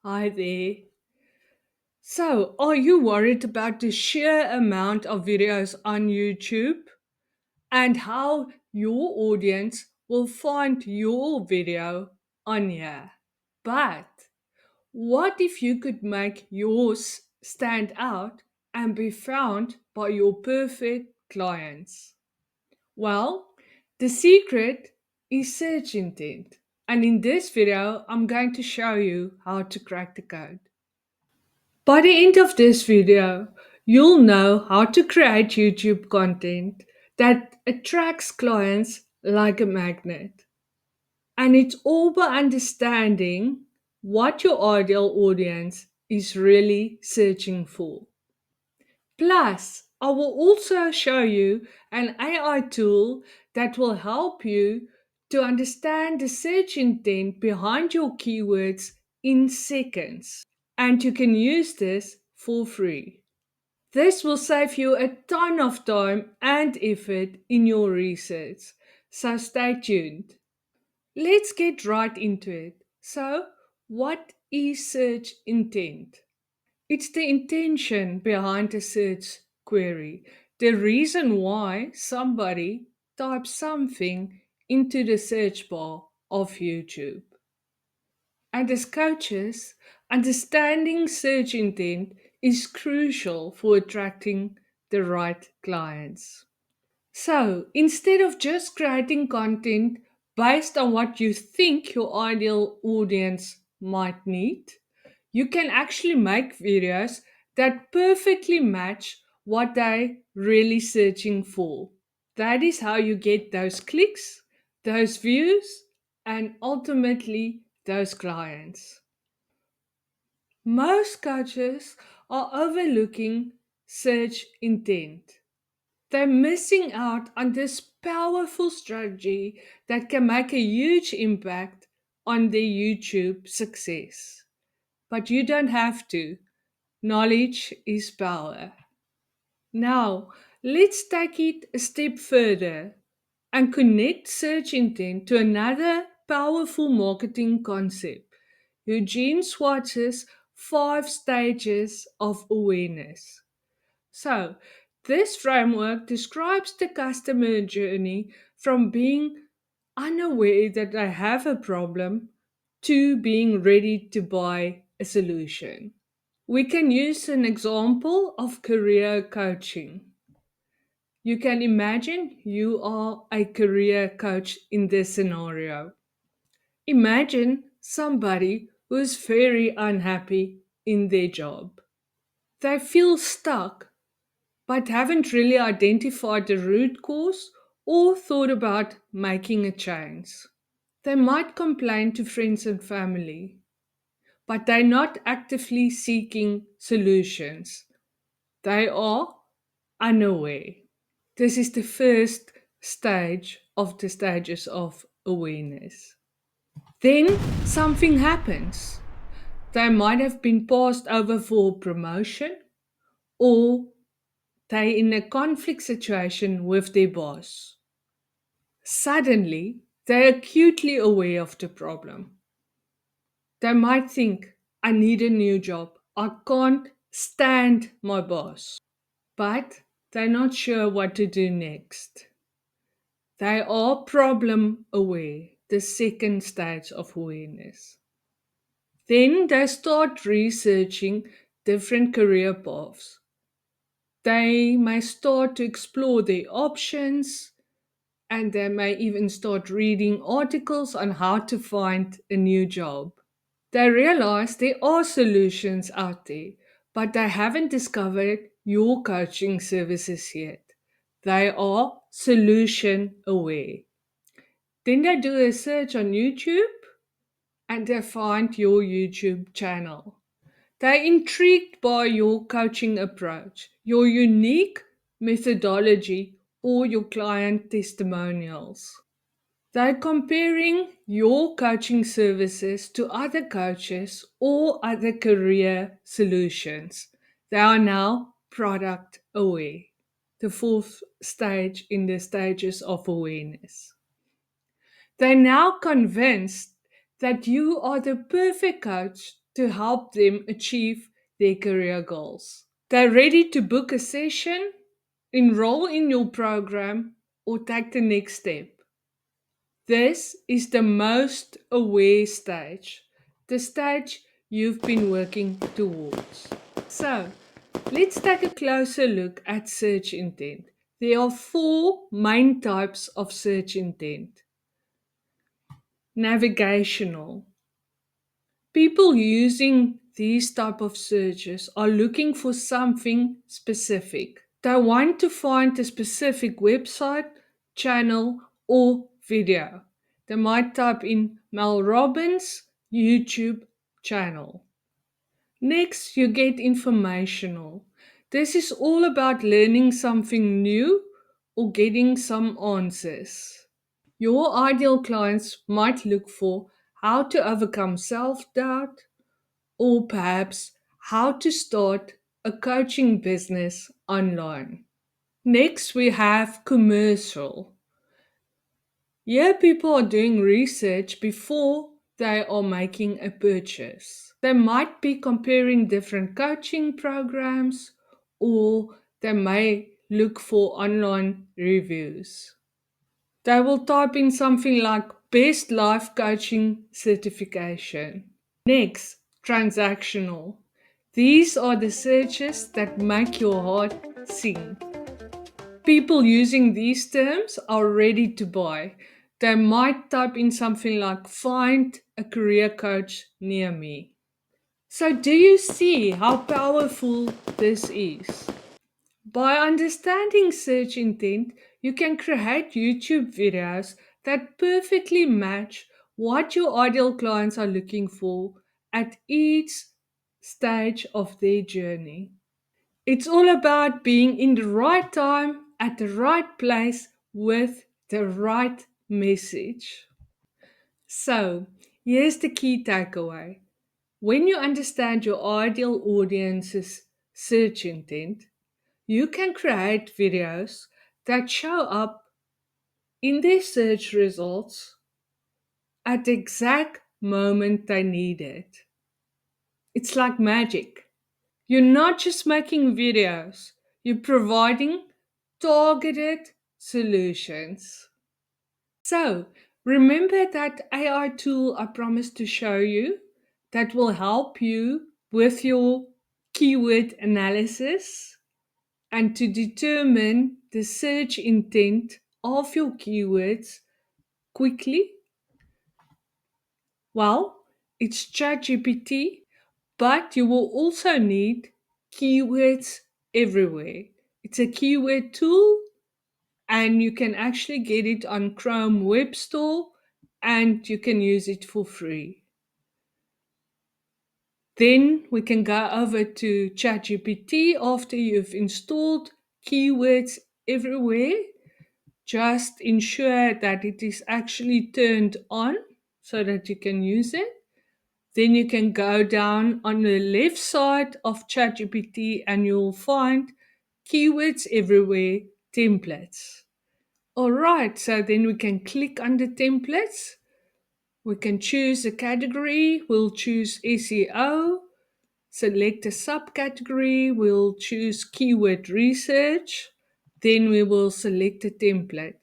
Hi there. So, are you worried about the sheer amount of videos on YouTube and how your audience will find your video on here? But what if you could make yours stand out and be found by your perfect clients? Well, the secret is search intent. And in this video, I'm going to show you how to crack the code. By the end of this video, you'll know how to create YouTube content that attracts clients like a magnet. And it's all by understanding what your ideal audience is really searching for. Plus, I will also show you an AI tool that will help you to understand the search intent behind your keywords in seconds. And you can use this for free. This will save you a ton of time and effort in your research. So stay tuned. Let's get right into it. So, what is search intent? It's the intention behind a search query, the reason why somebody types something into the search bar of YouTube. And as coaches, understanding search intent is crucial for attracting the right clients. So instead of just creating content based on what you think your ideal audience might need, you can actually make videos that perfectly match what they're really searching for. That is how you get those clicks, those views, and ultimately those clients. Most coaches are overlooking search intent. They're missing out on this powerful strategy that can make a huge impact on their YouTube success. But you don't have to. Knowledge is power. Now, let's take it a step further and connect search intent to another powerful marketing concept, Eugene Schwartz's 5 stages of awareness. So, this framework describes the customer journey from being unaware that they have a problem to being ready to buy a solution. We can use an example of career coaching. You can imagine you are a career coach in this scenario. Imagine somebody who is very unhappy in their job. They feel stuck but haven't really identified the root cause or thought about making a change. They might complain to friends and family, but they're not actively seeking solutions. They are unaware. This is the first stage of the stages of awareness. Then something happens. They might have been passed over for promotion or they're in a conflict situation with their boss. Suddenly, they're acutely aware of the problem. They might think, I need a new job. I can't stand my boss. But they're not sure what to do next. They are problem aware, the second stage of awareness. Then they start researching different career paths. They may start to explore their options and they may even start reading articles on how to find a new job. They realize there are solutions out there, but they haven't discovered your coaching services yet. They are solution aware. Then they do a search on YouTube and they find your YouTube channel. They're intrigued by your coaching approach, your unique methodology, or your client testimonials. They're comparing your coaching services to other coaches or other career solutions. They are now product aware, the fourth stage in the stages of awareness. They're now convinced that you are the perfect coach to help them achieve their career goals. They're ready to book a session, enroll in your program, or take the next step. This is the most aware stage, the stage you've been working towards. So, let's take a closer look at search intent. There are four main types of search intent. Navigational. People using these type of searches are looking for something specific. They want to find a specific website, channel, or video. They might type in Mel Robbins YouTube channel. Next, you get informational. This is all about learning something new or getting some answers. Your ideal clients might look for how to overcome self doubt or perhaps how to start a coaching business online. Next, we have commercial. Here, people are doing research before they are making a purchase. They might be comparing different coaching programs or they may look for online reviews. They will type in something like best life coaching certification. Next, transactional. These are the searches that make your heart sing. People using these terms are ready to buy. They might type in something like find a career coach near me. So, do you see how powerful this is? By understanding search intent, you can create YouTube videos that perfectly match what your ideal clients are looking for at each stage of their journey. It's all about being in the right time, at the right place, with the right message. So, here's the key takeaway. When you understand your ideal audience's search intent, you can create videos that show up in their search results at the exact moment they need it. It's like magic. You're not just making videos, you're providing targeted solutions. So, remember that AI tool I promised to show you that will help you with your keyword analysis and to determine the search intent of your keywords quickly? Well, it's ChatGPT, but you will also need keywords everywhere. It's a keyword tool and you can actually get it on Chrome Web Store and you can use it for free. Then we can go over to ChatGPT after you've installed keywords everywhere. Just ensure that it is actually turned on so that you can use it. Then you can go down on the left side of ChatGPT and you'll find keywords everywhere templates. All right, so then we can click on the templates. We can choose a category. We'll choose SEO. Select a subcategory. We'll choose keyword research. Then we will select a template.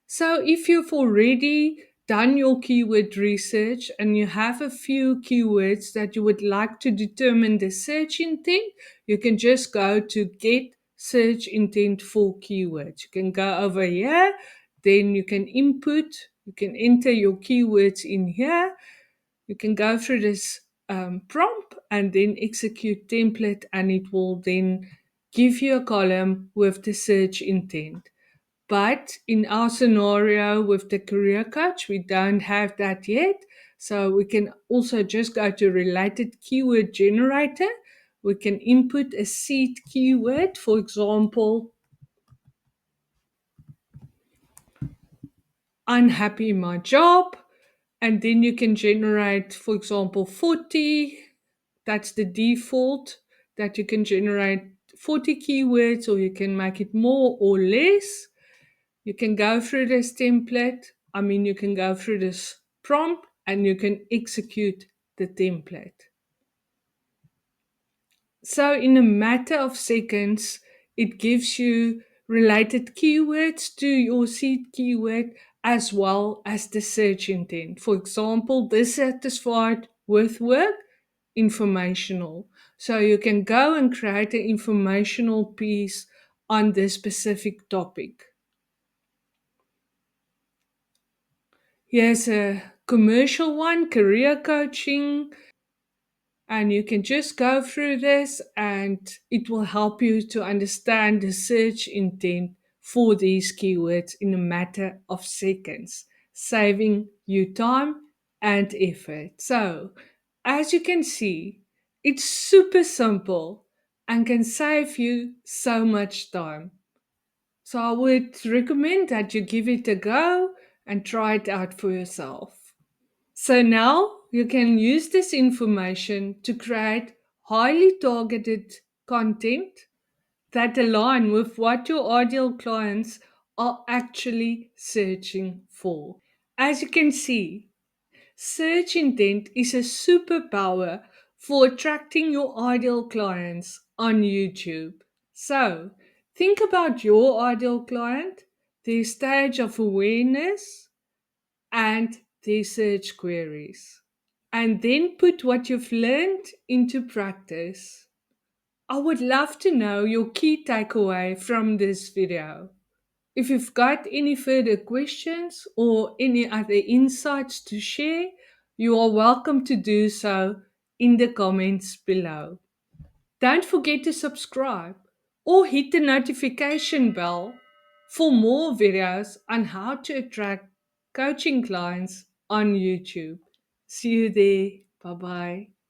So if you've already done your keyword research and you have a few keywords that you would like to determine the search intent, you can just go to get search intent for keywords. You can go over here, then you can input, you can enter your keywords in here. You can go through this prompt and then execute template, and it will then give you a column with the search intent. But in our scenario with the career coach, we don't have that yet. So we can also just go to related keyword generator. We can input a seed keyword, for example, unhappy in my job. And then you can generate, for example, 40. That's the default that you can generate 40 keywords, or you can make it more or less. You can go through this template. You can go through this prompt and you can execute the template. So, in a matter of seconds, it gives you related keywords to your seed keyword as well as the search intent. For example, dissatisfied with work, informational. So, you can go and create an informational piece on this specific topic. Here's a commercial one, career coaching, and you can just go through this and it will help you to understand the search intent for these keywords in a matter of seconds, saving you time and effort. So, as you can see, it's super simple and can save you so much time. So, I would recommend that you give it a go and try it out for yourself. So now you can use this information to create highly targeted content that align with what your ideal clients are actually searching for. As you can see, search intent is a superpower for attracting your ideal clients on YouTube. So, think about your ideal client, their stage of awareness, and their search queries, and then put what you've learned into practice. I would love to know your key takeaway from this video. If you've got any further questions or any other insights to share, you are welcome to do so in the comments below. Don't forget to subscribe or hit the notification bell for more videos on how to attract coaching clients on YouTube. See you there. Bye bye.